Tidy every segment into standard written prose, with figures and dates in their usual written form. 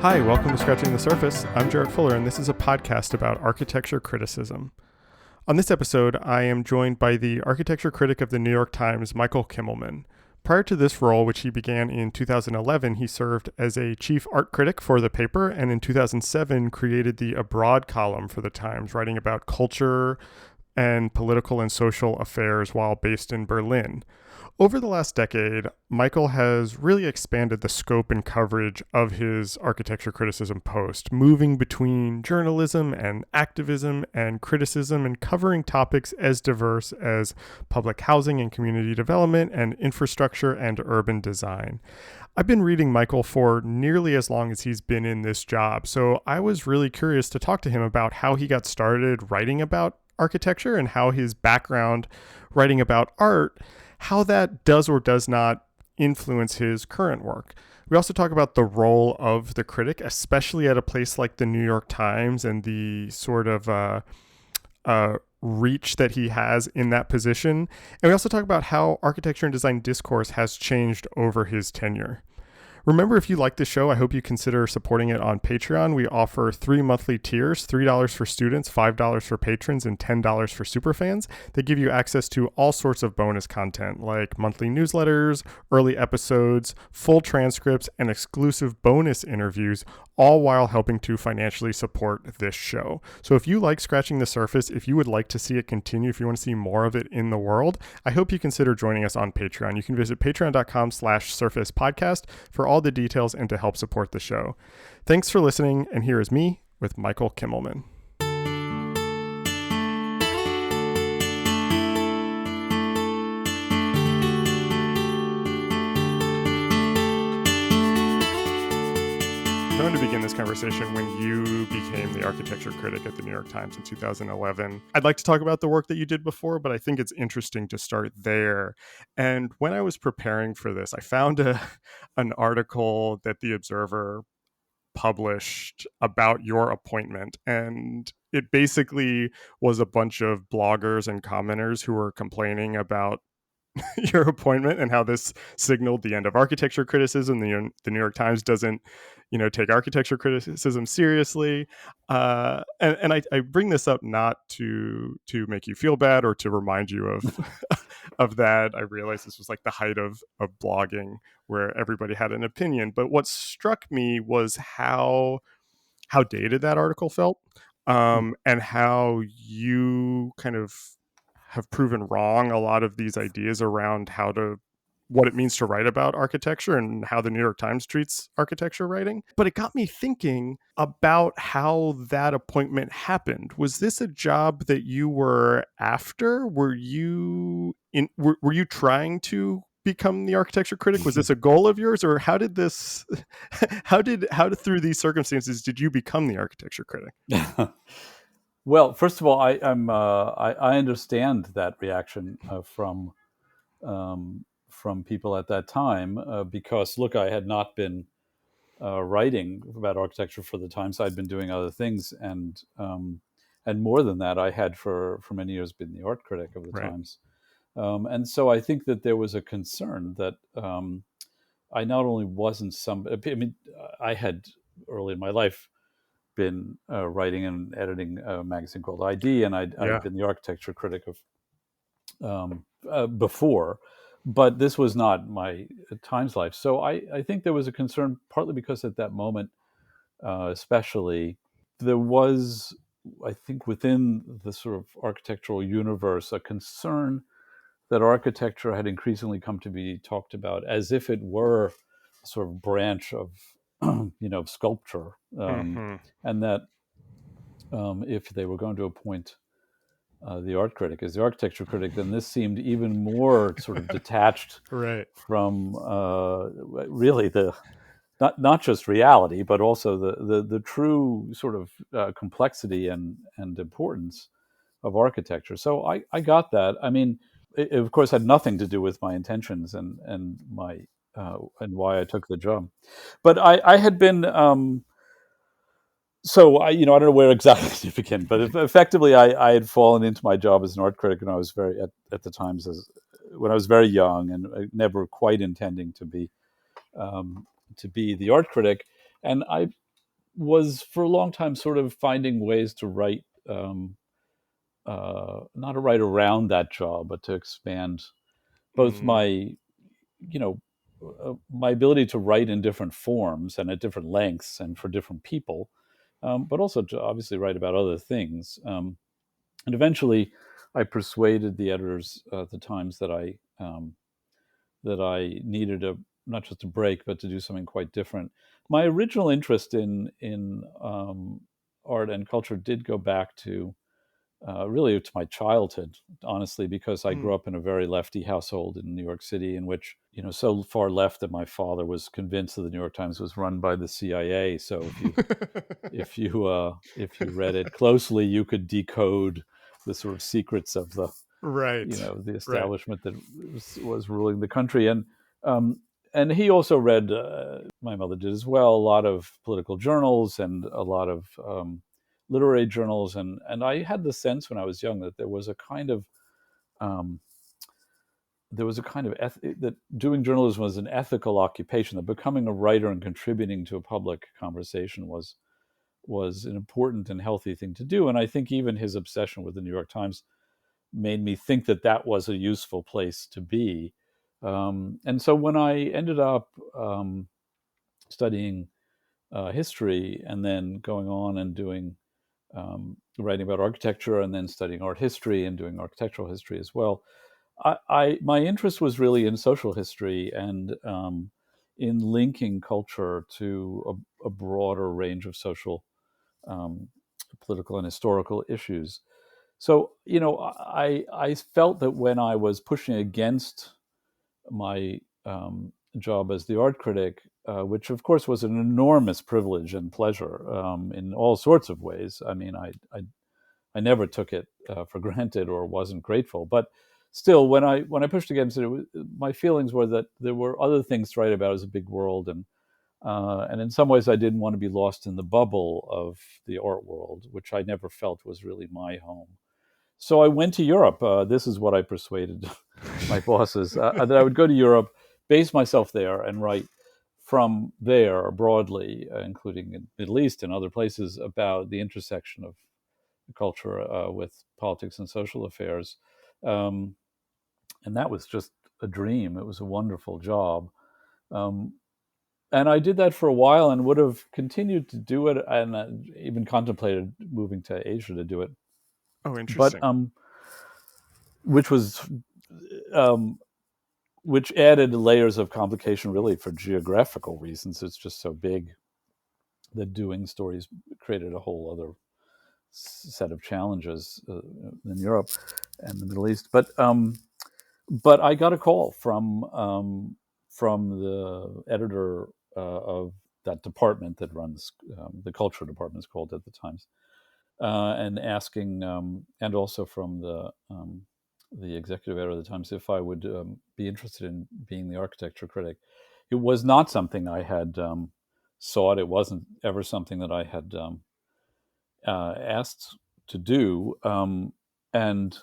Hi, welcome to Scratching the Surface. I'm Jarrett Fuller, and this is a podcast about architecture criticism. On this episode, I am joined by the architecture critic of the New York Times, Michael Kimmelman. Prior to this role, which he began in 2011, he served as a chief art critic for the paper, and in 2007 created the Abroad column for the Times, writing about culture and political and social affairs while based in Berlin. Over the last decade, Michael has really expanded the scope and coverage of his architecture criticism post, moving between journalism and activism and criticism and covering topics as diverse as public housing and community development and infrastructure and urban design. I've been reading Michael for nearly as long as he's been in this job, so I was really curious to talk to him about how he got started writing about architecture and how his background writing about art, how that does or does not influence his current work. We also talk about the role of the critic, especially at a place like the New York Times, and the sort of reach that he has in that position. And we also talk about how architecture and design discourse has changed over his tenure. Remember, if you like this show, I hope you consider supporting it on Patreon. We offer 3 monthly tiers, $3 for students, $5 for patrons, and $10 for superfans. They give you access to all sorts of bonus content like monthly newsletters, early episodes, full transcripts, and exclusive bonus interviews, all while helping to financially support this show. So if you like Scratching the Surface, if you would like to see it continue, if you want to see more of it in the world, I hope you consider joining us on Patreon. You can visit patreon.com/surfacepodcast for all the details and to help support the show. Thanks for listening, and here is me with Michael Kimmelman. I'm going to begin this conversation when you became the architecture critic at the New York Times in 2011. I'd like to talk about the work that you did before, but I think it's interesting to start there. And when I was preparing for this, I found an article that The Observer published about your appointment. And it basically was a bunch of bloggers and commenters who were complaining about your appointment and how this signaled the end of architecture criticism. The New York Times doesn't, take architecture criticism seriously. And I bring this up not to make you feel bad or to remind you of of that. I realized this was like the height of blogging where everybody had an opinion. But what struck me was how dated that article felt, and how you kind of have proven wrong a lot of these ideas around what it means to write about architecture and how the New York Times treats architecture writing. But it got me thinking about how that appointment happened. Was this a job that you were after? Were you trying to become the architecture critic? Was this a goal of yours, or how did through these circumstances did you become the architecture critic? Well, first of all, I understand that reaction from people at that time because, look, I had not been writing about architecture for the Times. I'd been doing other things, and more than that, I had for many years been the art critic of the Times. And so I think that there was a concern that I not only wasn't I had early in my life been writing and editing a magazine called ID, and I'd been the architecture critic of before, but this was not my Times life. So I think there was a concern, partly because at that moment, especially, there was, I think, within the sort of architectural universe, a concern that architecture had increasingly come to be talked about as if it were a sort of branch of sculpture, and that if they were going to appoint the art critic as the architecture critic, then this seemed even more sort of detached from really the not just reality, but also the true sort of complexity and importance of architecture. So I got that. I mean, it of course had nothing to do with my intentions and my and why I took the job, but I had been. So I don't know where exactly to begin, but effectively I had fallen into my job as an art critic when I was at the Times when I was very young, and never quite intending to be the art critic. And was for a long time sort of finding ways to write, not to write around that job, but to expand both Mm. my ability to write in different forms and at different lengths and for different people, but also to obviously write about other things. And eventually, I persuaded the editors at the Times that I needed a not just a break, but to do something quite different. My original interest in art and culture did go back to really to my childhood, honestly, because I grew Mm. up in a very lefty household in New York City, in which, so far left that my father was convinced that the New York Times was run by the CIA. So if you read it closely, you could decode the sort of secrets of Right. the Right. establishment that was ruling the country. Um, and he also read, my mother did as well, a lot of political journals and a lot of literary journals, and I had the sense when I was young that um, there was a kind of that doing journalism was an ethical occupation, that becoming a writer and contributing to a public conversation was an important and healthy thing to do. And I think even his obsession with the New York Times made me think that that was a useful place to be. And so when I ended up studying history and then going on and doing writing about architecture and then studying art history and doing architectural history as well, my interest was really in social history and in linking culture to a broader range of social, um, political, and historical issues. So, I felt that when I was pushing against my job as the art critic, which of course was an enormous privilege and pleasure in all sorts of ways. I mean, I never took it for granted or wasn't grateful, but still, when I pushed against it, my feelings were that there were other things to write about as a big world, and in some ways, I didn't want to be lost in the bubble of the art world, which I never felt was really my home. So I went to Europe. This is what I persuaded my bosses, that I would go to Europe, base myself there, and write from there broadly, including in the Middle East and other places, about the intersection of culture with politics and social affairs. Um, and that was just a dream. It was a wonderful job. Um, and I did that for a while and would have continued to do it, and even contemplated moving to Asia to do it. Oh, But interesting. which was um, which added layers of complication, really, for geographical reasons. It's just so big that doing stories created a whole other set of challenges in Europe and the Middle East. But I got a call from the editor of that department that runs the culture department is called at the Times, and asking, and also from the executive editor of the Times, if I would be interested in being the architecture critic. It was not something I had sought. It wasn't ever something that I had asked to do. And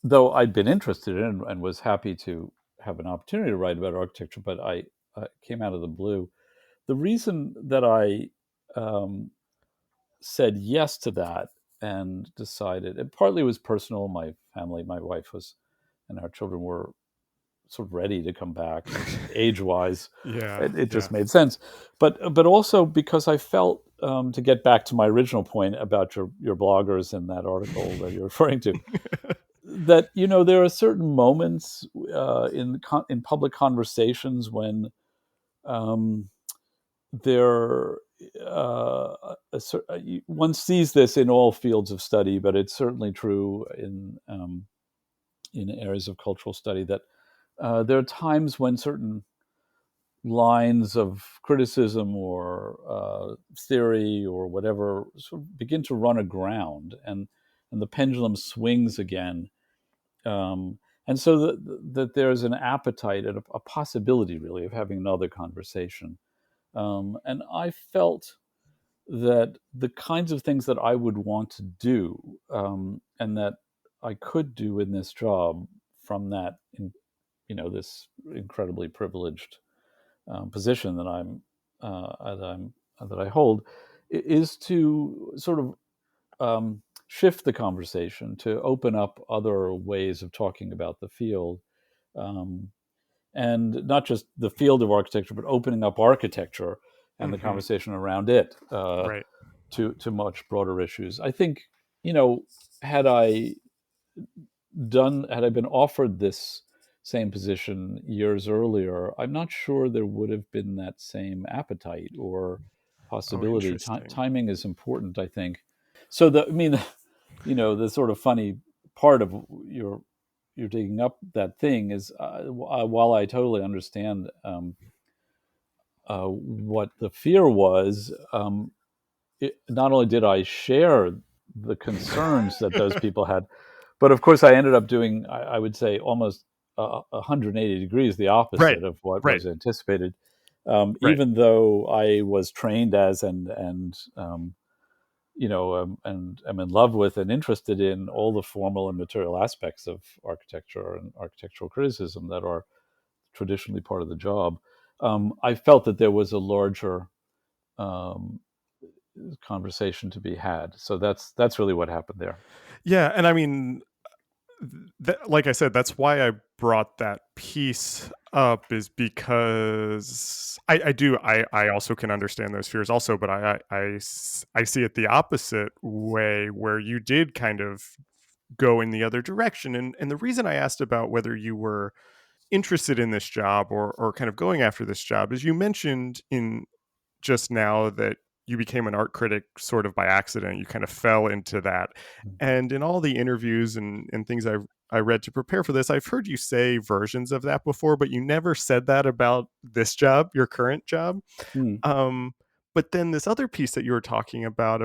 though I'd been interested in it and was happy to have an opportunity to write about architecture, but I came out of the blue. The reason that I um, said yes to that and decided, it partly was personal. My family, my wife was, and our children were sort of ready to come back age wise. Yeah. It Yeah. just made sense. But also because I felt, to get back to my original point about your bloggers and that article that you're referring to, that there are certain moments in public conversations when um, there one sees this in all fields of study, but it's certainly true in areas of cultural study, that there are times when certain lines of criticism or theory or whatever sort of begin to run aground, and the pendulum swings again, um, and so that there's an appetite and a possibility, really, of having another conversation. And I felt that the kinds of things that I would want to do, and that I could do in this job from this incredibly privileged position that I'm that I hold, is to sort of shift the conversation, to open up other ways of talking about the field. Um, and not just the field of architecture, but opening up architecture and the Hmm. conversation around it Right. to much broader issues. I think, you know, had I had I been offered this same position years earlier, I'm not sure there would have been that same appetite or Oh, possibility. interesting. Timing is important, I think. So I mean, you know, the sort of funny part of your you're digging up that thing is, while I totally understand what the fear was, not only did I share the concerns that those people had, but of course I ended up doing, I would say, almost 180 degrees the Right. opposite of what Right. was anticipated. Right. Even though I was trained as and am in love with and interested in all the formal and material aspects of architecture and architectural criticism that are traditionally part of the job. I felt that there was a larger um, conversation to be had. So that's really what happened there. Yeah, and I mean, like I said, that's why I brought that piece up, is because I also can understand those fears also, but I see it the opposite way, where you did kind of go in the other direction. And the reason I asked about whether you were interested in this job, or kind of going after this job, is you mentioned in just now that you became an art critic sort of by accident. You kind of fell into that. And in all the interviews and things I read to prepare for this, I've heard you say versions of that before, but you never said that about this job, your current job. Mm, Um, but then this other piece that you were talking about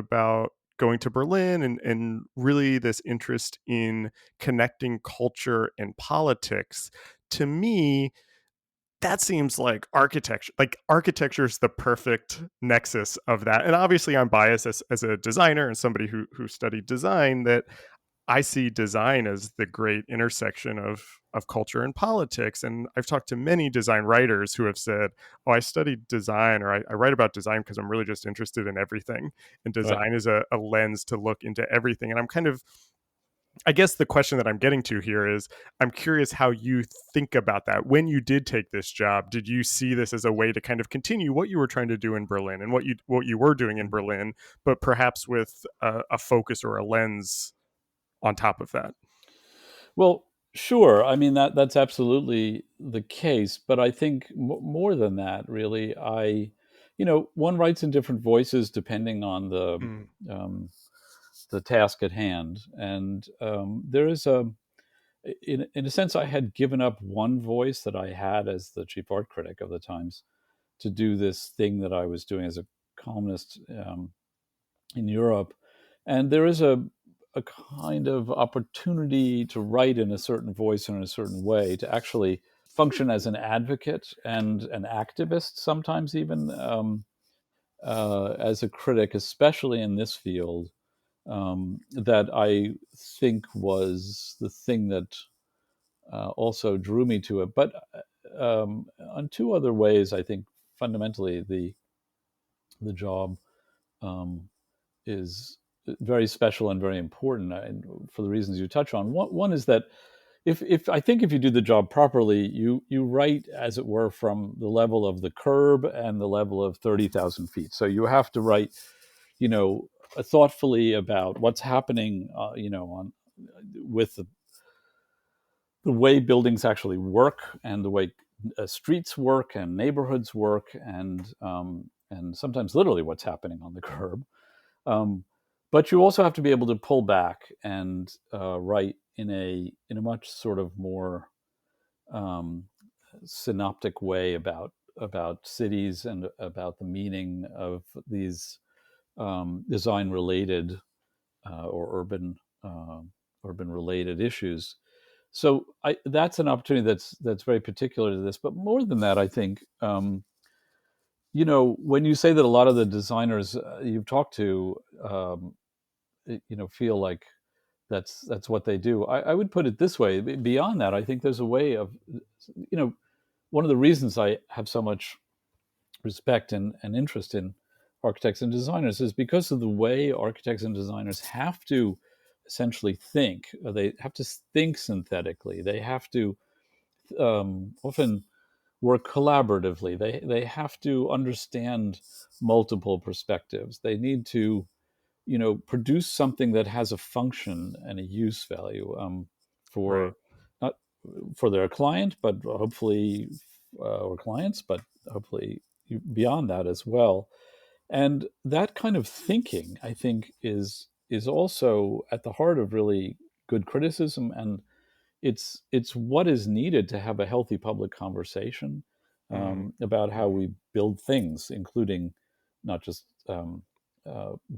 going to Berlin, and really this interest in connecting culture and politics, to me, that seems like architecture. Like, architecture is the perfect nexus of that. And obviously I'm biased as a designer and somebody who studied design, that I see design as the great intersection of culture and politics. And I've talked to many design writers who have said, "Oh, I studied design, or I write about design because I'm really just interested in everything. And right. design is a lens to look into everything." And I'm kind of, I guess the question that I'm getting to here is, I'm curious how you think about that. When you did take this job, did you see this as a way to kind of continue what you were trying to do in Berlin, and what you were doing in Berlin, but perhaps with a focus or a lens on top of that? Well, sure. I mean, that's absolutely the case, but I think more than that, really. One writes in different voices depending on Mm, um, the task at hand, and there is in a sense, I had given up one voice that I had as the chief art critic of the Times to do this thing that I was doing as a columnist in Europe. And there is a kind of opportunity to write in a certain voice and in a certain way, to actually function as an advocate and an activist, sometimes even as a critic, especially in this field, that I think was the thing that also drew me to it. But on two other ways, I think fundamentally the job um, is very special and very important, and for the reasons you touch on. One is that if I think if you do the job properly, you write, as it were, from the level of the curb and the level of 30,000 feet. So you have to write, you know, thoughtfully about what's happening, on with the way buildings actually work, and the way streets work and neighborhoods work, and sometimes literally what's happening on the curb. Um, but you also have to be able to pull back and write in a much sort of more um, synoptic way about cities and about the meaning of these design related or urban related issues. So that's an opportunity that's very particular to this. But more than that, I think when you say that a lot of the designers you've talked to feel like that's what they do. I would put it this way. Beyond that, I think there's a way of, you know, one of the reasons I have so much respect and interest in architects and designers is because of the way architects and designers have to essentially think. They have to think synthetically. They have to often work collaboratively. They have to understand multiple perspectives. They need to, produce something that has a function and a use value Right. for not for their client, but hopefully or clients, but hopefully beyond that as well. And that kind of thinking, I think, is also at the heart of really good criticism, and it's what is needed to have a healthy public conversation Mm. about how we build things, including not just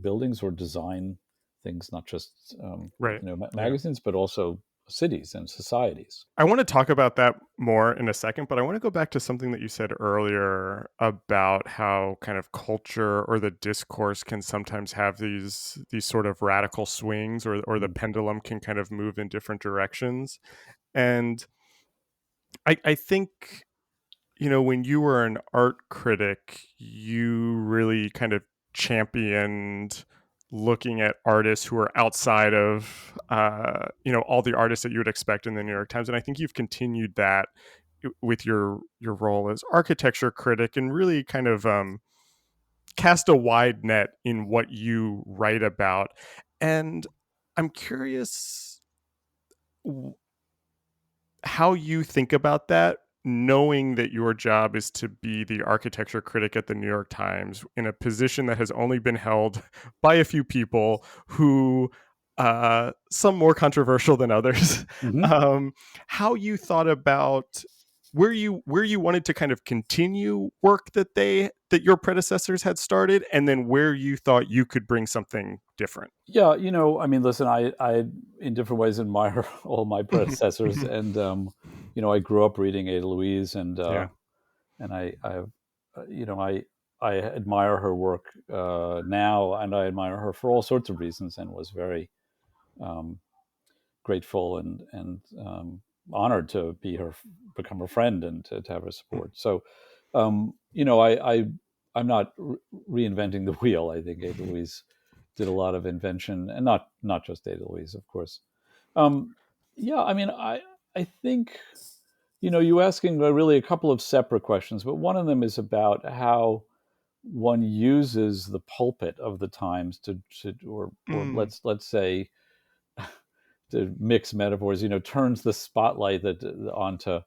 buildings or design things, not just Right. Yeah. magazines, but also cities and societies. I want to talk about that more in a second, but I want to go back to something that you said earlier about how kind of culture or the discourse can sometimes have these sort of radical swings, or the Mm. pendulum can kind of move in different directions. And I think, when you were an art critic, you really kind of championed looking at artists who are outside of, all the artists that you would expect in the New York Times. And I think you've continued that with your role as architecture critic, and really kind of cast a wide net in what you write about. And I'm curious how you think about that, knowing that your job is to be the architecture critic at the New York Times, in a position that has only been held by a few people who, some more controversial than others. Mm-hmm. um, how you thought about where you wanted to kind of continue work that your predecessors had started, and then where you thought you could bring something different. Yeah, I mean, listen, I in different ways admire all my predecessors, and I grew up reading Ada Louise, Yeah. and I admire her work now, and I admire her for all sorts of reasons, and was very um, grateful and honored to become her friend, and to have her support. So, I'm not reinventing the wheel. I think Ada Louise did a lot of invention, and not just Ada Louise, of course. Um, yeah, I mean, I think you asking really a couple of separate questions, but one of them is about how one uses the pulpit of the Times or Mm. let's say, to mix metaphors, turns the spotlight onto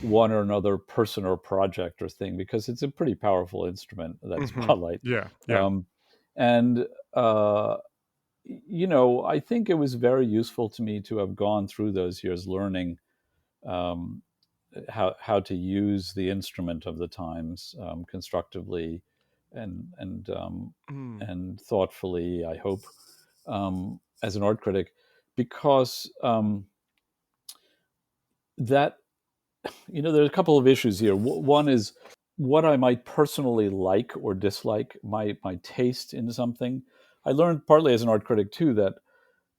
one or another person or project or thing, because it's a pretty powerful instrument, that Hmm. spotlight. Yeah. Yeah. Um, and I think it was very useful to me to have gone through those years learning um, how to use the instrument of the Times constructively and Mm. and thoughtfully, I hope, as an art critic, because that there's a couple of issues here. One is what I might personally like or dislike, my taste in something. I learned partly as an art critic too that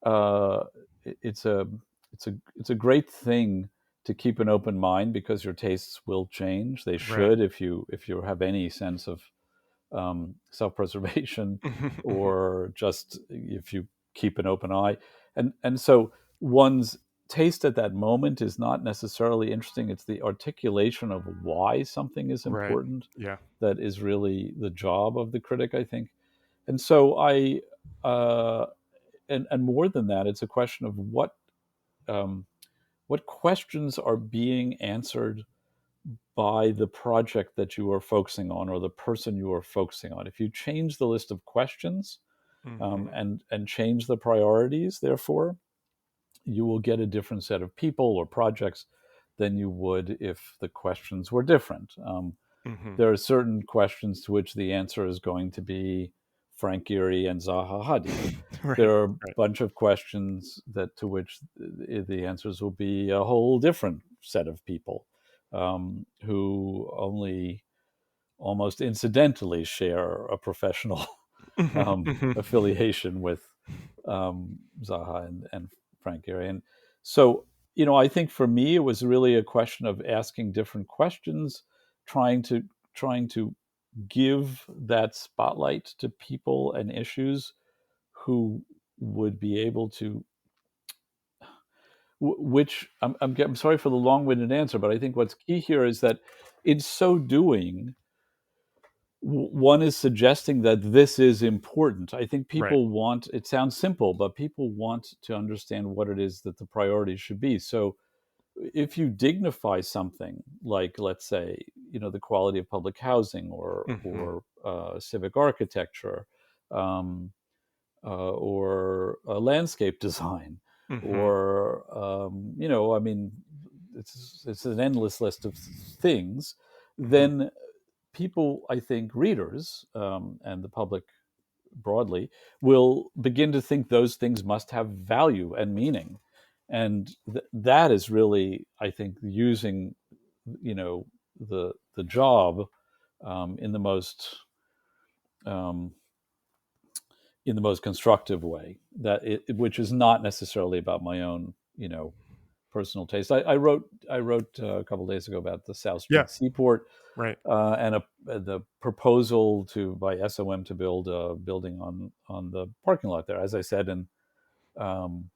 uh, it's a it's a great thing to keep an open mind, because your tastes will change. They Right. should, if you have any sense of self-preservation, or just if you keep an open eye. And so one's taste at that moment is not necessarily interesting. It's the articulation of why something is Right. important Yeah. that is really the job of the critic, I think. And so uh, and more than that, it's a question of um, what questions are being answered by the project that you are focusing on, or the person you are focusing on. If you change the list of questions, Hmm. and change the priorities, therefore, you will get a different set of people or projects than you would if the questions were different. Hmm. There are certain questions to which the answer is going to be Frank Gehry and Zaha Hadid. Right. There are a Right. bunch of questions to which the answers will be a whole different set of people who only almost incidentally share a professional Hmm. Hmm. affiliation with Zaha and Frank Gehry. And so, I think for me, it was really a question of asking different questions, trying to give that spotlight to people and issues who would be able to, which I'm sorry for the long-winded answer, but I think what's key here is that in so doing, one is suggesting that this is important. I think Right. people want, it sounds simple, but people want to understand what it is that the priorities should be. So if you dignify something like, let's say, the quality of public housing, Hmm. or civic architecture, or landscape design, Hmm. or I mean, it's an endless list of things. Hmm. Then people, I think, readers, and the public broadly, will begin to think those things must have value and meaning, and that is really, I think, using, the job, in the most, um, constructive way, which is not necessarily about my own, personal taste. I wrote a couple of days ago about the South Yeah. Street Seaport, Right. and the proposal by SOM to build a building on the parking lot there. As I said um,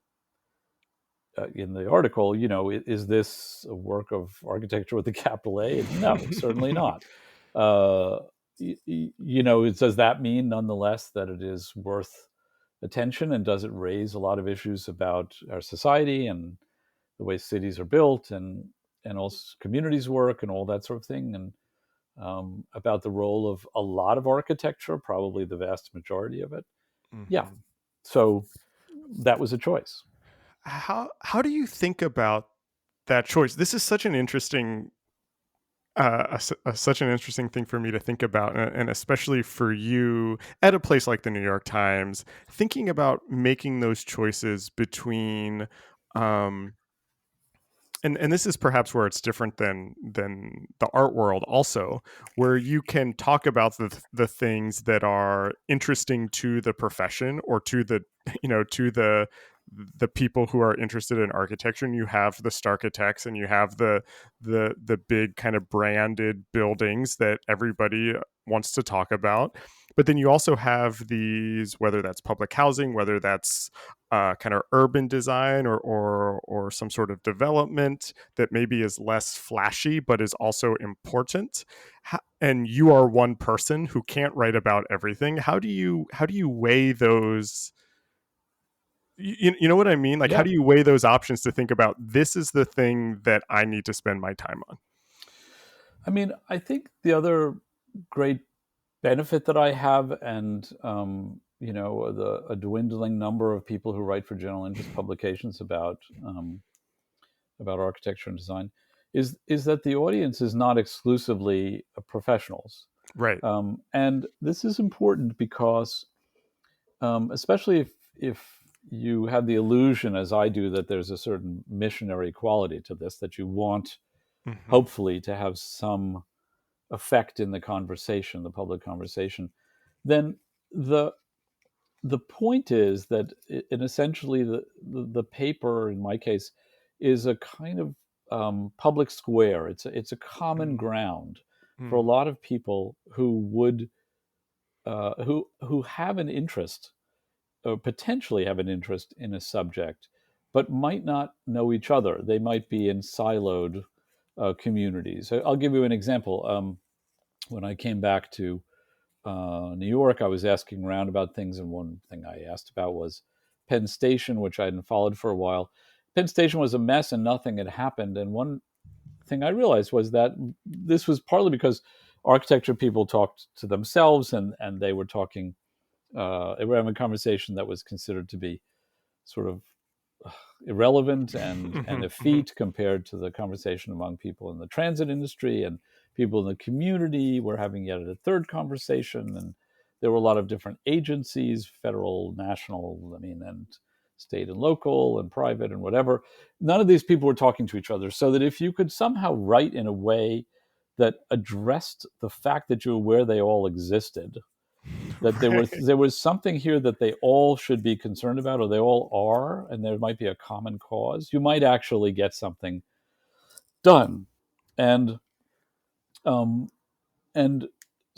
in the article, is this a work of architecture with a capital A? No, certainly not. Uh, does that mean nonetheless that it is worth attention, and does it raise a lot of issues about our society and the way cities are built, and also communities work and all that sort of thing, and about the role of a lot of architecture, probably the vast majority of it. Yeah. Hmm. So that was a choice. How do you think about that choice? This is such an interesting such an interesting thing for me to think about, and especially for you at a place like the New York Times, thinking about making those choices between, um, and this is perhaps where it's different than the art world also, where you can talk about the things that are interesting to the profession, or to the to the people who are interested in architecture, and you have the Starchitects, and you have the big kind of branded buildings that everybody wants to talk about. But then you also have these, whether that's public housing, whether that's kind of urban design, or some sort of development that maybe is less flashy but is also important. And you are one person who can't write about everything. How do you weigh those? You know what I mean? Like, how Yeah. do you weigh those options to think about, this is the thing that I need to spend my time on? I mean, I think the other great benefit that I have, and a dwindling number of people who write for general interest publications about architecture and design, is that the audience is not exclusively professionals. Right. And this is important because, especially if you have the illusion, as I do, that there's a certain missionary quality to this, that you want, Hmm. hopefully, to have some effect in the conversation, the public conversation, then the the point is that, in essentially, the paper, in my case, is a kind of public square. It's a common ground for a lot of people who would, who have an interest, or potentially have an interest in a subject, but might not know each other. They might be in siloed communities. I'll give you an example. When I came back to New York, I was asking around about things, and one thing I asked about was Penn Station, which I hadn't followed for a while. Penn Station was a mess, and nothing had happened. And one thing I realized was that this was partly because architecture people talked to themselves, and they were talking. They were having a conversation that was considered to be sort of irrelevant and effete compared to the conversation among people in the transit industry and people in the community. We're having yet a third conversation, and there were a lot of different agencies, federal, national, I mean, and state and local and private and whatever. None of these people were talking to each other, so that if you could somehow write in a way that addressed the fact that you were aware they all existed, that Right. there was something here that they all should be concerned about, or they all are, and there might be a common cause, you might actually get something done. And um, and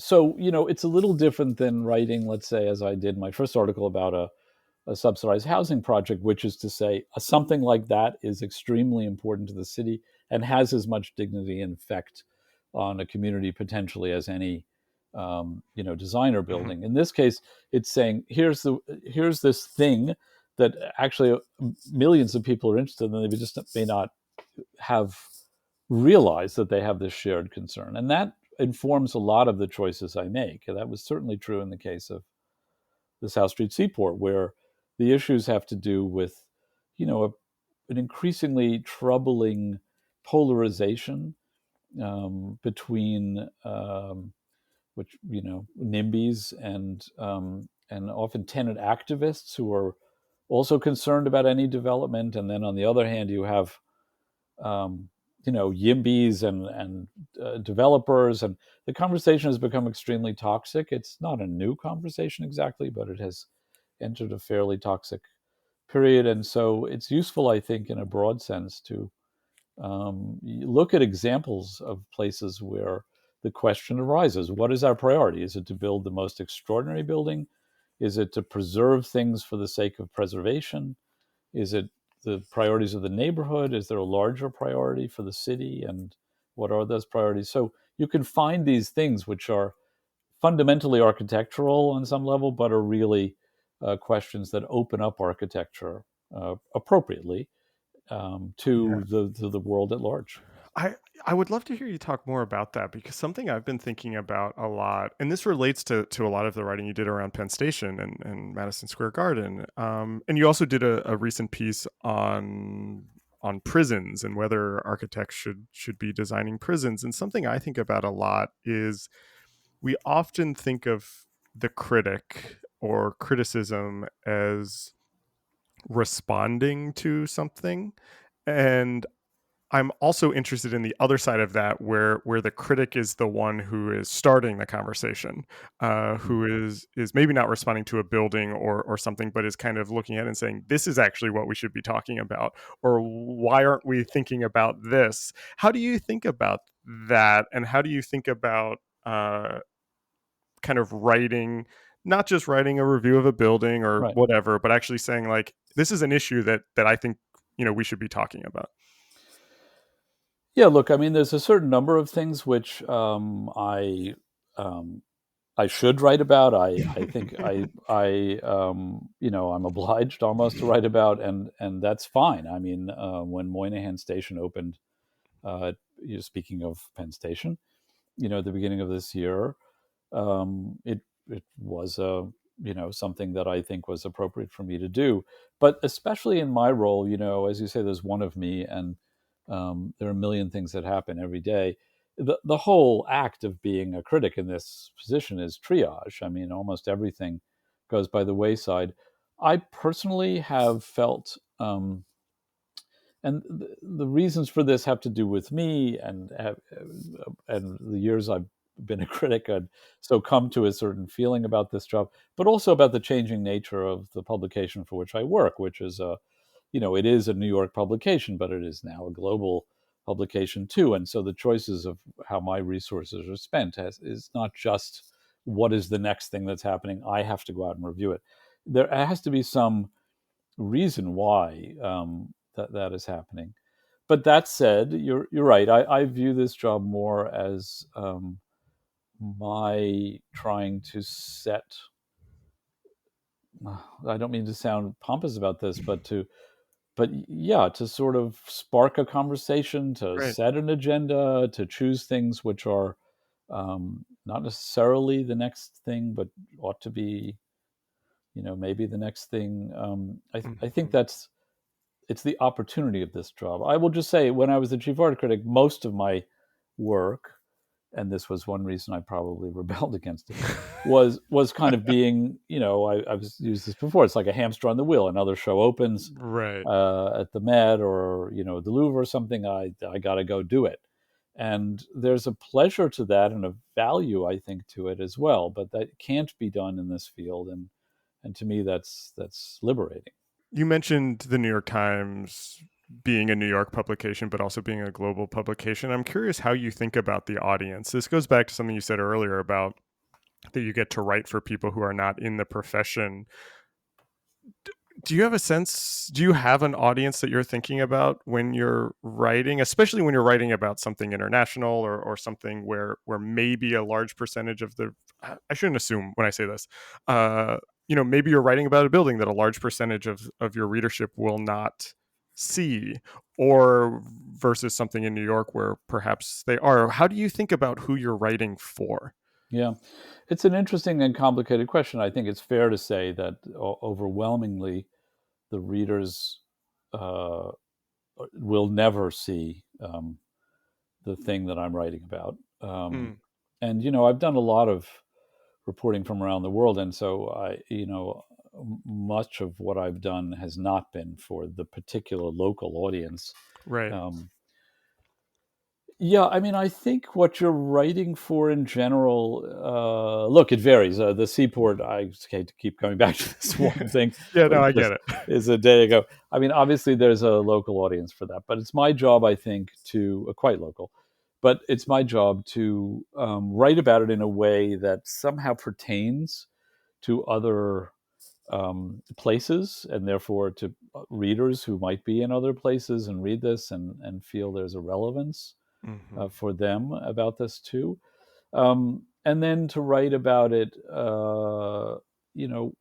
So, it's a little different than writing, let's say, as I did my first article about a subsidized housing project, which is to say something like that is extremely important to the city and has as much dignity and effect on a community potentially as any designer Mhm. building. In this case, it's saying here's this thing that actually millions of people are interested in, and they just may not have realized that they have this shared concern, and that informs a lot of the choices I make. And that was certainly true in the case of the South Street Seaport, where the issues have to do with, an increasingly troubling polarization between which NIMBYs and often tenant activists who are also concerned about any development, and then on the other hand, you have um, YIMBYs and developers, and the conversation has become extremely toxic. It's not a new conversation exactly, but it has entered a fairly toxic period, and so it's useful, I think, in a broad sense, to look at examples of places where the question arises: what is our priority? Is it to build the most extraordinary building? Is it to preserve things for the sake of preservation? Is it the priorities of the neighborhood? Is there a larger priority for the city? And what are those priorities? So you can find these things which are fundamentally architectural on some level, but are really questions that open up architecture appropriately Yeah. to the world at large. I I would love to hear you talk more about that because something I've been thinking about a lot, and this relates to a lot of the writing you did around Penn Station and Madison Square Garden. And you also did a recent piece on prisons and whether architects should be designing prisons. And something I think about a lot is we often think of the critic or criticism as responding to something. And I'm also interested in the other side of that, where the critic is the one who is starting the conversation, who is maybe not responding to a building or something, but is kind of looking at it and saying, "This is actually what we should be talking about," or "Why aren't we thinking about this?" How do you think about that, and how do you think about kind of writing, not just writing a review of a building or Right. whatever, but actually saying like, "This is an issue that I think we should be talking about." Yeah. Look, I mean, there's a certain number of things which I should write about. I think I'm obliged almost to write about, and that's fine. I mean, when Moynihan Station opened, speaking of Penn Station, at the beginning of this year, it was something that I think was appropriate for me to do. But especially in my role, as you say, there's one of me, and there are a million things that happen every day. The whole act of being a critic in this position is triage. I mean, almost everything goes by the wayside. I personally have felt, and the reasons for this have to do with me and the years I've been a critic, and so come to a certain feeling about this job, but also about the changing nature of the publication for which I work, which is it is a New York publication, but it is now a global publication too. And so the choices of how my resources are spent is not just what is the next thing that's happening. I have to go out and review it. There has to be some reason why that is happening. But that said, you're right. I view this job more as my trying to set. I don't mean to sound pompous about this, but yeah, to sort of spark a conversation, to Right. set an agenda, to choose things which are not necessarily the next thing, but ought to be, maybe the next thing. I think Mhm. it's the opportunity of this job. I will just say, when I was the chief art critic, most of my work, and this was one reason I probably rebelled against it, was kind of being, I've used this before. It's like a hamster on the wheel. Another show opens Right. at the Met or the Louvre or something. I got to go do it, and there's a pleasure to that and a value, I think, to it as well. But that can't be done in this field, and to me, that's liberating. You mentioned the New York Times being a New York publication, but also being a global publication. I'm curious how you think about the audience. This goes back to something you said earlier about that you get to write for people who are not in the profession. Do you have a sense, do you have an audience that you're thinking about when you're writing, especially when you're writing about something international, or something where maybe a large percentage of the, I shouldn't assume when I say this, maybe you're writing about a building that a large percentage of your readership will not see, or versus something in New York where perhaps they are? How do you think about who you're writing for? Yeah, it's an interesting and complicated question. I think it's fair to say that overwhelmingly the readers uh, will never see the thing that I'm writing about. Mm, And I've done a lot of reporting from around the world, and so much of what I've done has not been for the particular local audience. right. Um, Yeah, I mean, I think what you're writing for in general, look, it varies. The Seaport, I hate to keep coming back to this one thing, Yeah, but no, it I just get it. is a day ago. I mean, obviously, there's a local audience for that, but it's my job, I think, to quite local, but it's my job to write about it in a way that somehow pertains to other places, and therefore to readers who might be in other places and read this and feel there's a relevance Hmm. for them about this too. And then to write about it, you know,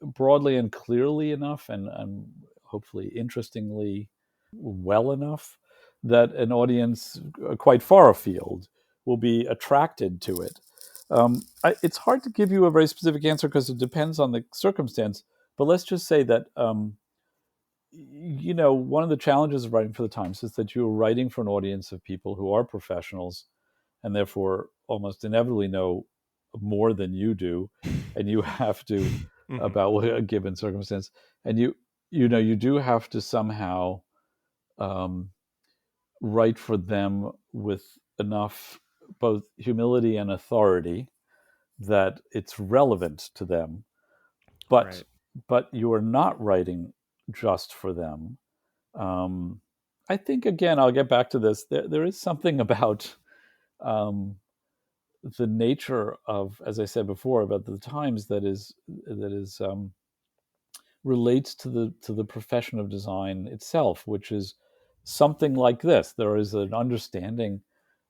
broadly and clearly enough, and hopefully interestingly well enough that an audience quite far afield will be attracted to it. It's hard to give you a very specific answer because it depends on the circumstance. But let's just say that one of the challenges of writing for the Times is that you're writing for an audience of people who are professionals and therefore almost inevitably know more than you do, and you have to Hmm. about a given circumstance, and you do have to somehow um, write for them with enough both humility and authority that it's relevant to them, but Right. you are not writing just for them. um, I think again, I'll get back to this. There is something about um, the nature of, as I said before, about the Times that is relates to the profession of design itself, which is something like this. There is an understanding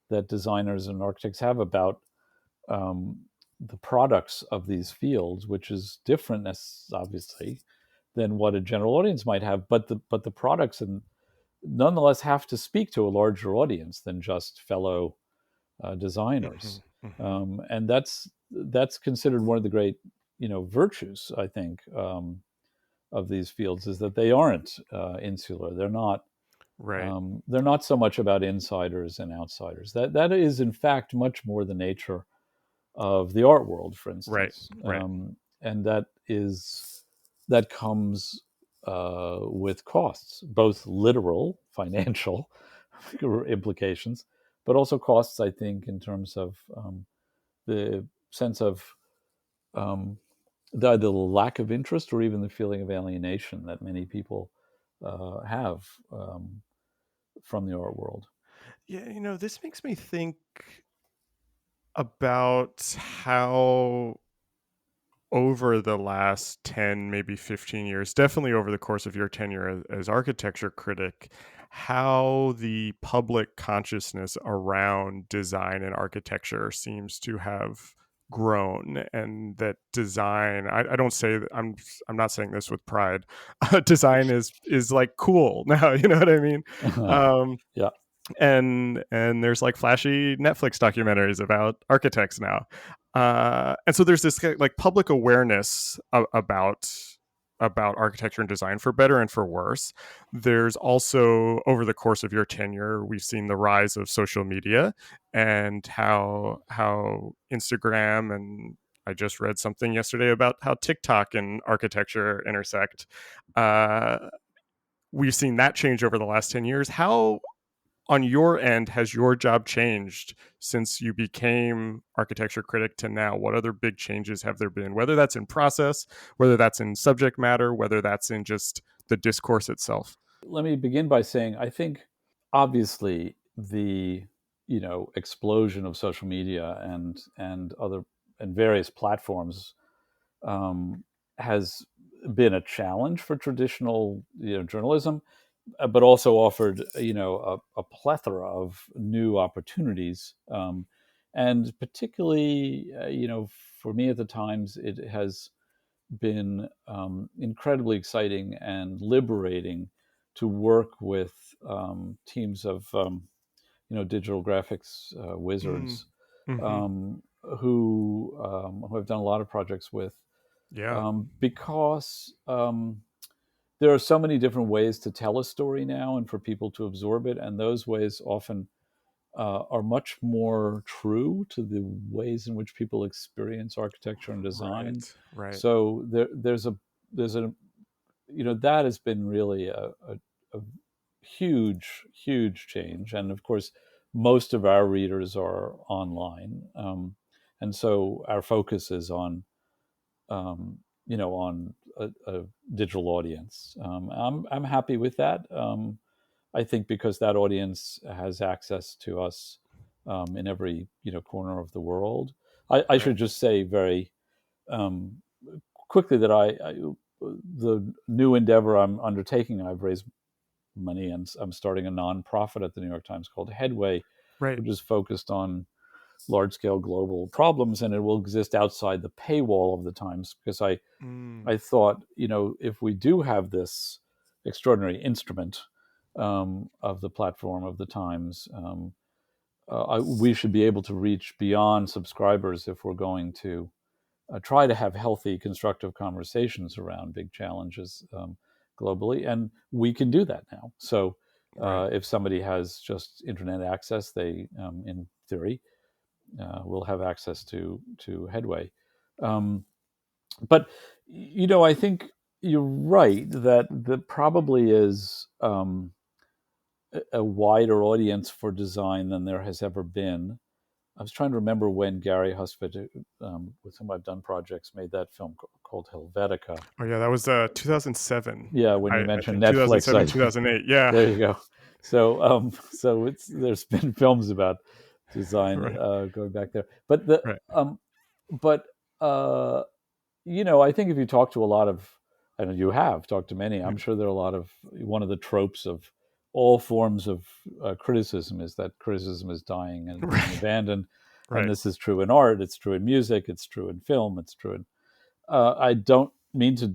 that designers and architects have about um, the products of these fields, which is different, as obviously, than what a general audience might have. But the products and nonetheless have to speak to a larger audience than just fellow Hmm. designers, Hmm. and that's considered one of the great virtues, I think, of these fields, is that they aren't insular. Right. They're not so much about insiders and outsiders. That is in fact much more the nature of the art world, for Right. instance, Right. and that comes with costs, both literal financial implications, but also costs, I think, in terms of the sense of um, the lack of interest or even the feeling of alienation that many people have from the art world. Yeah, this makes me think about how over the last 10, maybe 15 years, definitely over the course of your tenure as architecture critic, how the public consciousness around design and architecture seems to have grown, and that design, I don't say that, I'm not saying this with pride. Design is like cool now, you know what I mean? um Yeah. and there's like flashy Netflix documentaries about architects now, and so there's this like public awareness about architecture and design, for better and for worse. There's also, over the course of your tenure, we've seen the rise of social media, and how Instagram, and I just read something yesterday about how TikTok and architecture intersect. uh, we've seen that change over the last 10 years. How, on your end, has your job changed since you became architecture critic to now? What other big changes have there been, whether that's in process, whether that's in subject matter, whether that's in just the discourse itself? Let me begin by saying I think obviously the explosion of social media and other and various platforms has been a challenge for traditional journalism, but also offered a plethora of new opportunities, and particularly for me at the Times, it has been incredibly exciting and liberating to work with teams of digital graphics Mm. wizards, Mm-hmm. um, who I've done a lot of projects with, Yeah. because there are so many different ways to tell a story now and for people to absorb it, and those ways often are much more true to the ways in which people experience architecture and design. Right. Right. So there's a that has been really a huge change, and of course most of our readers are online, and so our focus is on on a digital audience. I'm happy with that. I think because that audience has access to us in every corner of the world. I Right. should just say very um, quickly that the new endeavor I'm undertaking, I've raised money and I'm starting a nonprofit at the New York Times called Headway, Right. which is focused on large scale global problems, and it will exist outside the paywall of the Times, because Mm. I thought, if we do have this extraordinary instrument of the platform of the Times, we should be able to reach beyond subscribers if we're going to try to have healthy, constructive conversations around big challenges globally. And we can do that now. So Right. if somebody has just internet access, they, in theory, will have access to Headway. Um, but I think you're right that there probably is a wider audience for design than there has ever been. I was trying to remember when Gary Husford, with whom I've done projects, made that film called Helvetica. Oh yeah, that was 2007. Yeah, when you I mentioned think Netflix, 2007, 2008. Yeah. there you go. So, there's been films about design Right. going back there, but the Right. but I think if you talk to a lot of, and you have talked to many, I'm sure there are a lot of, one of the tropes of all forms of criticism is that criticism is dying and being Right. abandoned. And Right. this is true in art, it's true in music, it's true in film, it's true in. I don't mean to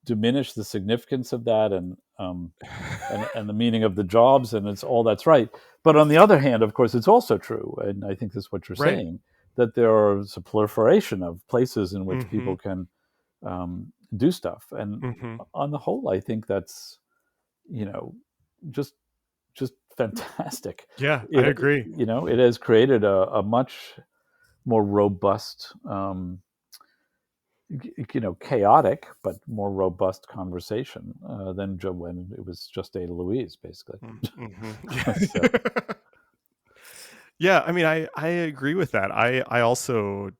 diminish the significance of that, and the meaning of the jobs, and it's all that's right. But on the other hand, of course, it's also true, and I think that's what you're Right. saying, that there is a proliferation of places in which Mm-hmm. people can do stuff. And Mm-hmm. on the whole, I think that's you know just just fantastic. Yeah, I It agree. it has created a much more robust, chaotic but more robust conversation than when it was just Ada Louise, basically. Mm-hmm. So Yeah. Yeah, I mean, I agree with that. I also,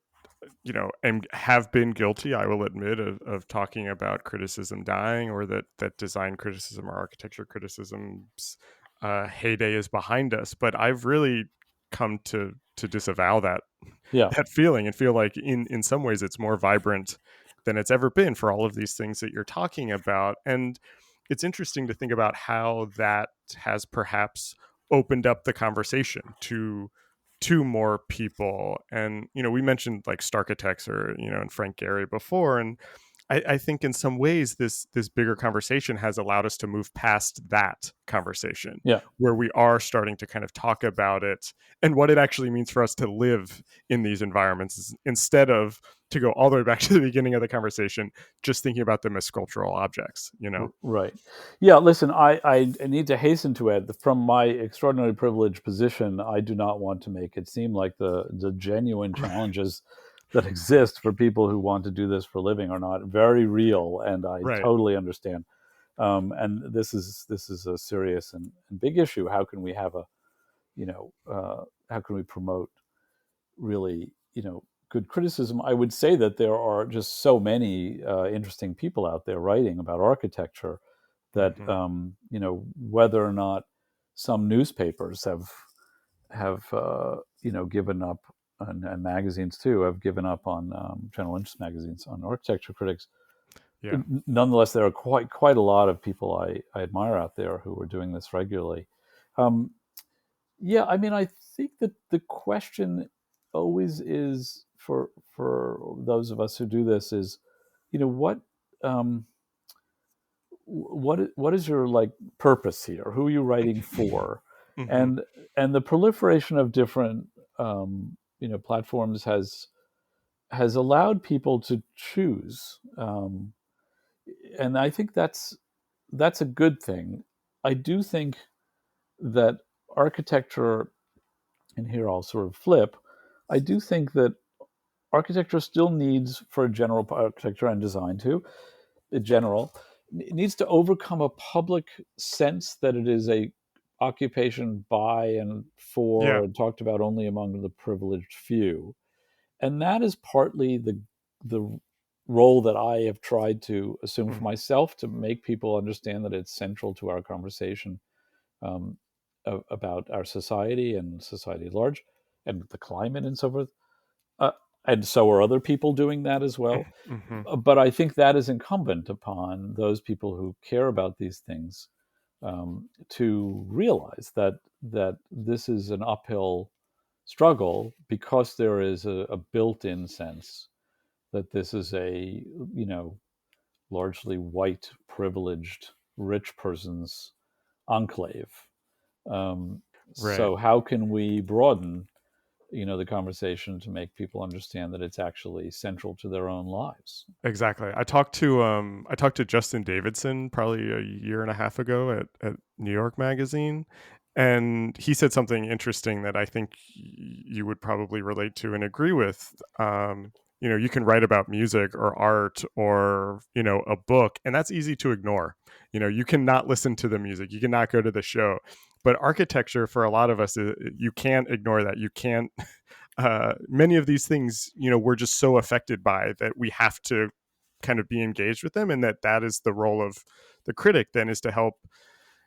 have been guilty, I will admit, of talking about criticism dying, or that design criticism or architecture criticism's heyday is behind us. But I've really come to disavow that yeah, that feeling, and feel like in some ways it's more vibrant than it's ever been for all of these things that you're talking about. And it's interesting to think about how that has perhaps opened up the conversation to more people. And we mentioned like Starkitects, or and Frank Gehry before, and I think in some ways this bigger conversation has allowed us to move past that conversation, yeah, where we are starting to kind of talk about it and what it actually means for us to live in these environments, instead of to go all the way back to the beginning of the conversation, just thinking about them as sculptural objects. right. Yeah, listen, I need to hasten to add that from my extraordinarily privileged position, I do not want to make it seem like the genuine challenges that exist for people who want to do this for a living are not very real, and I Right. totally understand. And this is a serious and big issue. How can we have how can we promote really good criticism? I would say that there are just so many interesting people out there writing about architecture that Mm-hmm. whether or not some newspapers have given up and magazines too have given up on general interest magazines on architecture critics. Yeah. Nonetheless, there are quite a lot of people I admire out there who are doing this regularly. Um, yeah, I mean, I think that the question always is for those of us who do this is, um, what is your like purpose here? Who are you writing for? Hmm. And the proliferation of different platforms has allowed people to choose, and I think that's a good thing. I do think that architecture, and here I'll sort of flip. I do think that architecture still needs, for general architecture and design too, in general, needs to overcome a public sense that it is a occupation by and for Yeah. and talked about only among the privileged few. And that is partly the role that I have tried to assume for Mm. myself, to make people understand that it's central to our conversation, um, about our society and society at large and the climate and so forth. Uh, and so are other people doing that as well. Hmm. But I think that is incumbent upon those people who care about these things, to realize that this is an uphill struggle, because there is a built-in sense that this is a largely white, privileged, rich person's enclave. Right. So how can we broaden the conversation to make people understand that it's actually central to their own lives? Exactly. I talked to Justin Davidson probably a year and a half ago at New York Magazine, and he said something interesting that I think you would probably relate to and agree with. You can write about music or art or a book, and that's easy to ignore. You cannot listen to the music, you cannot go to the show, but architecture for a lot of us, you can't ignore that. You can't many of these things, we're just so affected by that we have to kind of be engaged with them, and that is the role of the critic then, is to help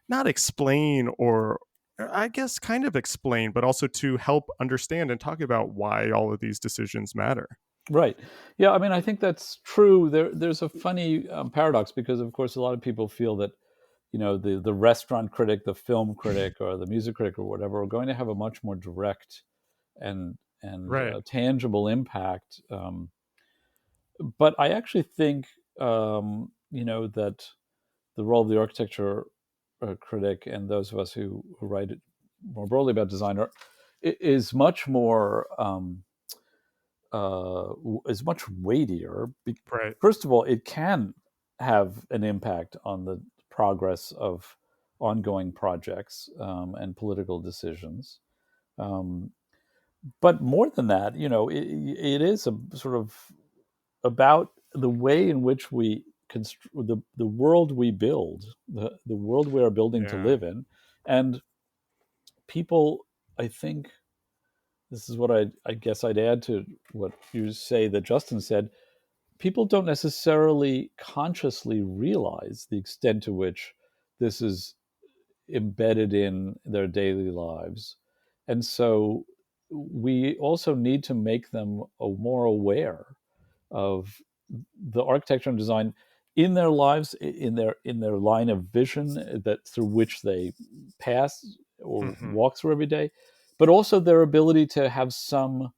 not explain, or I guess kind of explain, but also to help understand and talk about why all of these decisions matter. Right. Yeah. I mean, I think that's true. There's a funny paradox, because, of course, a lot of people feel that the restaurant critic, the film critic, or the music critic, or whatever, are going to have a much more direct and Right. tangible impact. But I actually think, that the role of the architecture critic, and those of us who write it more broadly about design, is much more, is much weightier. Right. First of all, it can have an impact on the progress of ongoing projects, and political decisions. Um, but more than that, it is a sort of about the way in which we the world we build, the world we are building to Yeah. live in. And people, I think, this is what I guess I'd add to what you say that Justin said. People don't necessarily consciously realize the extent to which this is embedded in their daily lives. And so we also need to make them more aware of the architecture and design in their lives, in their line of vision that through which they pass or Hmm. walk through every day, but also their ability to have some,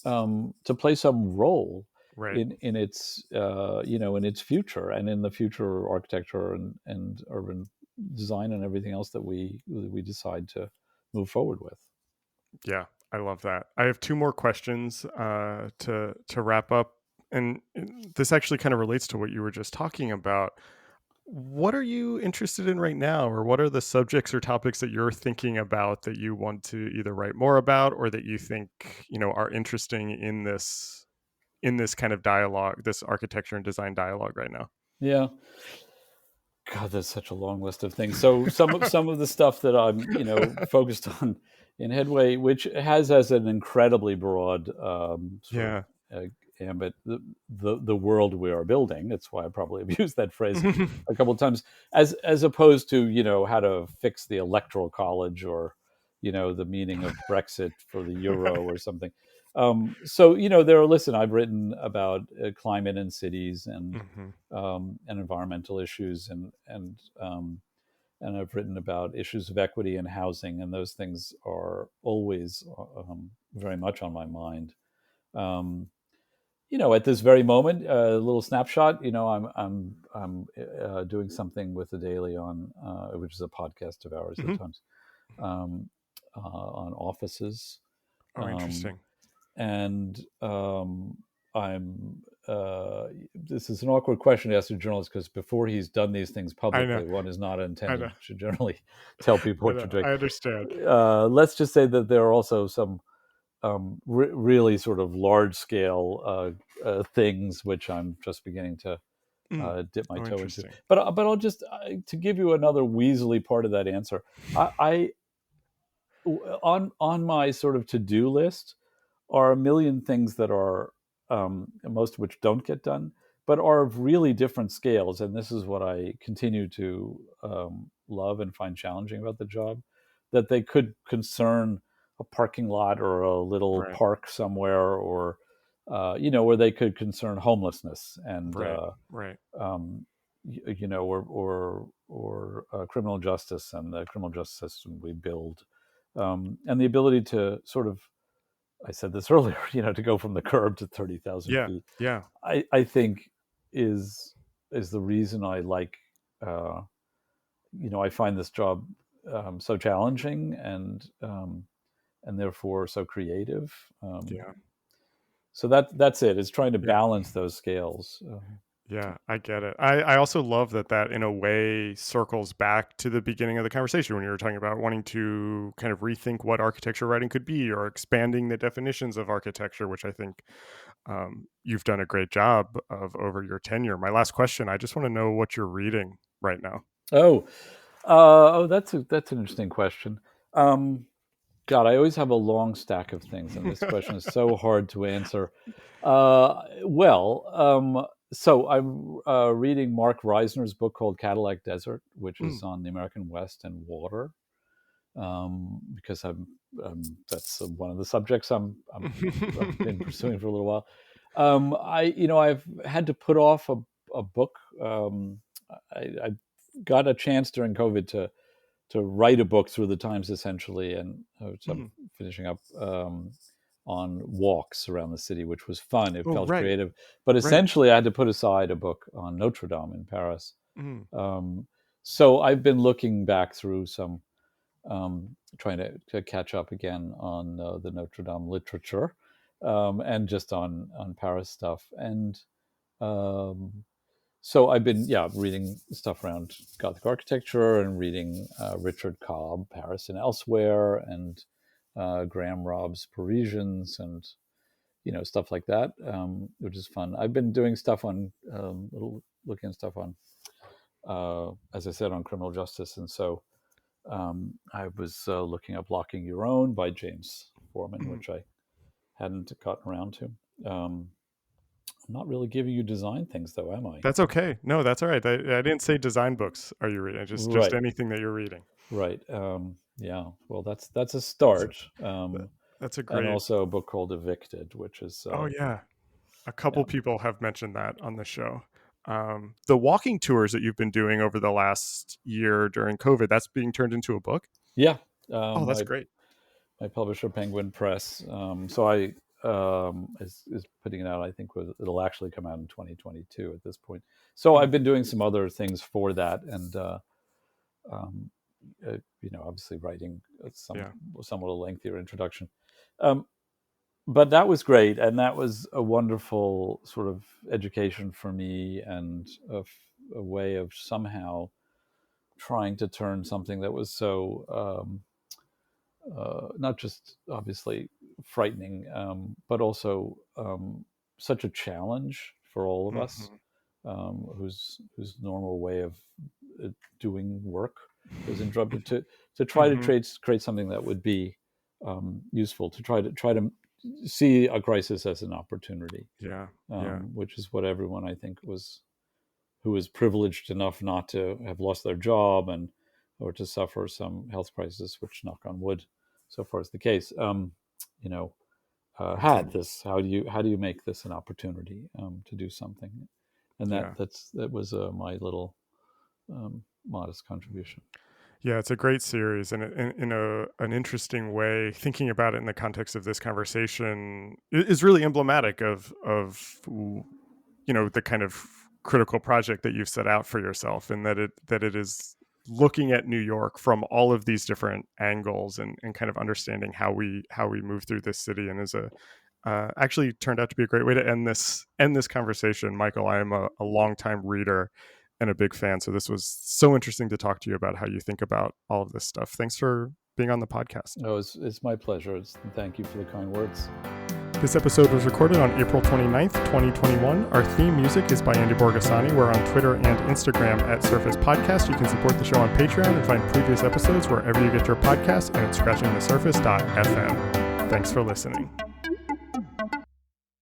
to play some role Right. in its in its future, and in the future architecture and urban design and everything else that we decide to move forward with. Yeah, I love that. I have two more questions to wrap up, and this actually kind of relates to what you were just talking about. What are you interested in right now, or what are the subjects or topics that you're thinking about that you want to either write more about, or that you think are interesting in this kind of dialogue, this architecture and design dialogue right now? Yeah. God, there's such a long list of things. So some of the stuff that I'm focused on in Headway, which has as an incredibly broad, sort of Yeah. uh, ambit, the world we are building. That's why I probably have used that phrase a couple of times, as opposed to how to fix the electoral college, or the meaning of Brexit for the euro or something. So listen, I've written about climate in cities Hmm. and environmental issues, and I've written about issues of equity in housing, and those things are always very much on my mind. Um, at this very moment, a little snapshot. I'm doing something with the Daily on, which is a podcast of ours at Hmm. times, um, on offices, Oh, um, interesting. and I'm. This is an awkward question to ask a journalist because before he's done these things I know. publicly, one is not I know. intended to generally tell people I what know. you're doing. I understand. Let's just say that there are also some really sort of large scale things which I'm just beginning to Mm. dip my Oh, toe into. interesting. But I'll just to give you another weaselly part of that answer. I on my sort of to do list are a million things that are most of which don't get done, but are of really different scales. And this is what I continue to love and find challenging about the job, that they could concern a parking lot or a little Right. park somewhere, or where they could concern homelessness and Right. Right. um, or criminal justice and the criminal justice system we build, and the ability to sort of, I said this earlier, to go from the curb to 30,000 Yeah. feet, Yeah. I think is the reason I like, uh, I find this job so challenging and therefore so creative. Yeah. So that's it. It's trying to Yeah. balance those scales. Yeah, I get it. I also love that in a way circles back to the beginning of the conversation when you were talking about wanting to kind of rethink what architecture writing could be or expanding the definitions of architecture, which I think you've done a great job of over your tenure. My last question, I just want to know what you're reading right now. Oh, that's an interesting question. Um, God, I always have a long stack of things, and this question is so hard to answer. So I'm reading Mark Reisner's book called Cadillac Desert, which Mm, is on the American West and water, because that's one of the subjects I've been pursuing for a little while. I've had to put off a book. I got a chance during COVID to write a book through the Times essentially, and so I'm mm. finishing up on walks around the city, which was fun. It Oh, felt right, creative, but right. essentially I had to put aside a book on Notre Dame in Paris. Mm, Um, so I've been looking back through some, trying to catch up again on the Notre Dame literature, and just on Paris stuff. And um, so I've been, reading stuff around Gothic architecture and reading Richard Cobb, Paris and Elsewhere, and Graham Robb's Parisians, and stuff like that, which is fun. I've been doing stuff on looking at stuff on, as I said, on criminal justice, and so I was looking up Locking Your Own by James Foreman, mm. which I hadn't gotten around to. I'm not really giving you design things, though, am I? That's okay. No, that's all right. I didn't say design books. Are you reading? Just Right. anything that you're reading. Right. Yeah. Well, that's a So start. that's a And great. also a book called Evicted, which is Oh yeah, a yeah, couple people have mentioned that on the show. The walking tours that you've been doing over the last year during COVID, that's being turned into a book. yeah. Oh, that's My great. publisher, Penguin Press. So I is putting it out. I think it'll actually come out in 2022 at this point. So I've Mm, been doing some other things for that, and um, obviously writing yeah. somewhat a lengthier introduction. Um, but that was great, and that was a wonderful sort of education for me, and a way of somehow trying to turn something that was so not just obviously frightening, but also such a challenge for all of us, Hmm. whose normal way of doing work was interrupted, to try to Hmm. create something that would be useful, to try to see a crisis as an opportunity, Yeah. Yeah. which is what everyone, I think, was, who was privileged enough not to have lost their job and or to suffer some health crisis, which, knock on wood, so far is the case. You know, had this. How do you make this an opportunity to do something? And Yeah. that was my little modest contribution. Yeah, it's a great series, and in an interesting way, thinking about it in the context of this conversation is really emblematic of the kind of critical project that you've set out for yourself, and that it is looking at New York from all of these different angles and kind of understanding how we move through this city, and is actually turned out to be a great way to end this conversation. Michael, I am a longtime reader and a big fan, so this was so interesting to talk to you about how you think about all of this stuff. Thanks for being on the podcast. Oh, it's my pleasure. Thank you for the kind words. This episode was recorded on April 29th, 2021. Our theme music is by Andy Borgasani. We're on Twitter and Instagram at Surface Podcast. You can support the show on Patreon and find previous episodes wherever you get your podcasts and at scratchingthesurface.fm. Thanks for listening.